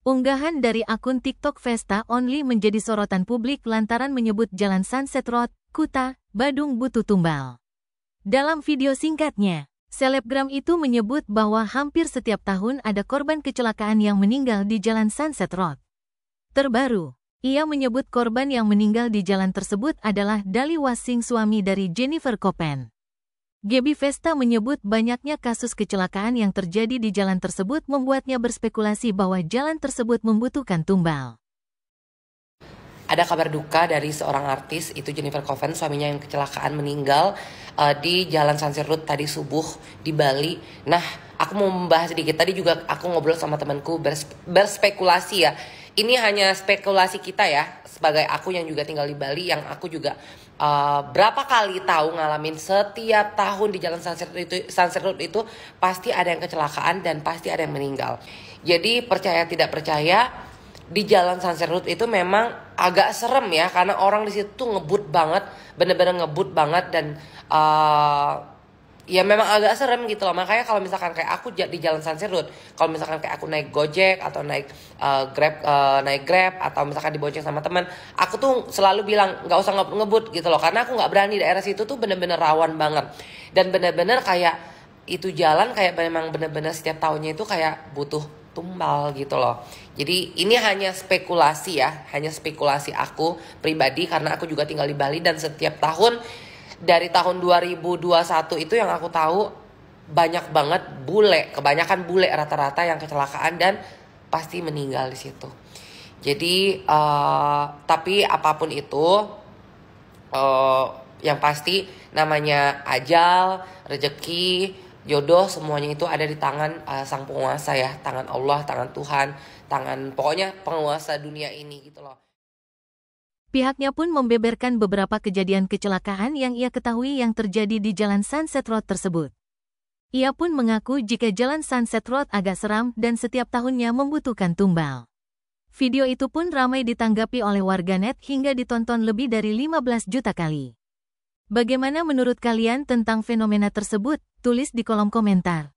Unggahan dari akun TikTok Vesta Only menjadi sorotan publik lantaran menyebut Jalan Sunset Road, Kuta, Badung butuh tumbal. Dalam video singkatnya, selebgram itu menyebut bahwa hampir setiap tahun ada korban kecelakaan yang meninggal di Jalan Sunset Road. Terbaru, ia menyebut korban yang meninggal di jalan tersebut adalah Dali Wasing, suami dari Jennifer Koppen. Gaby Vesta menyebut banyaknya kasus kecelakaan yang terjadi di jalan tersebut membuatnya berspekulasi bahwa jalan tersebut membutuhkan tumbal. Ada kabar duka dari seorang artis, itu Jennifer Koppen, suaminya yang kecelakaan meninggal di Jalan Sunset Road tadi subuh di Bali. Nah, aku mau membahas sedikit. Tadi juga aku ngobrol sama temanku berspekulasi ya. Ini hanya spekulasi kita ya, sebagai aku yang juga tinggal di Bali, yang aku juga berapa kali tahu ngalamin setiap tahun di Jalan Sunset Road itu pasti ada yang kecelakaan dan pasti ada yang meninggal. Jadi percaya tidak percaya, di Jalan Sunset Road itu memang agak serem ya, karena orang di situ tuh ngebut banget, bener-bener ngebut banget, dan ya memang agak serem gitu loh. Makanya kalau misalkan kayak aku di Jalan Sunset Road, kalau misalkan kayak aku naik Gojek atau naik Grab atau misalkan dibonceng sama teman, aku tuh selalu bilang nggak usah ngebut gitu loh, karena aku nggak berani. Daerah situ tuh bener-bener rawan banget, dan bener-bener kayak itu jalan kayak memang bener-bener setiap tahunnya itu kayak butuh tumbal gitu loh. Jadi ini hanya spekulasi ya, hanya spekulasi aku pribadi, karena aku juga tinggal di Bali dan setiap tahun dari tahun 2021 itu yang aku tahu banyak banget bule, kebanyakan bule rata-rata yang kecelakaan dan pasti meninggal di situ. Jadi tapi apapun itu, yang pasti namanya ajal, rezeki, jodoh, semuanya itu ada di tangan sang penguasa ya, tangan Allah, tangan Tuhan, tangan pokoknya penguasa dunia ini gitu loh. Pihaknya pun membeberkan beberapa kejadian kecelakaan yang ia ketahui yang terjadi di Jalan Sunset Road tersebut. Ia pun mengaku jika Jalan Sunset Road agak seram dan setiap tahunnya membutuhkan tumbal. Video itu pun ramai ditanggapi oleh warganet hingga ditonton lebih dari 15 juta kali. Bagaimana menurut kalian tentang fenomena tersebut? Tulis di kolom komentar.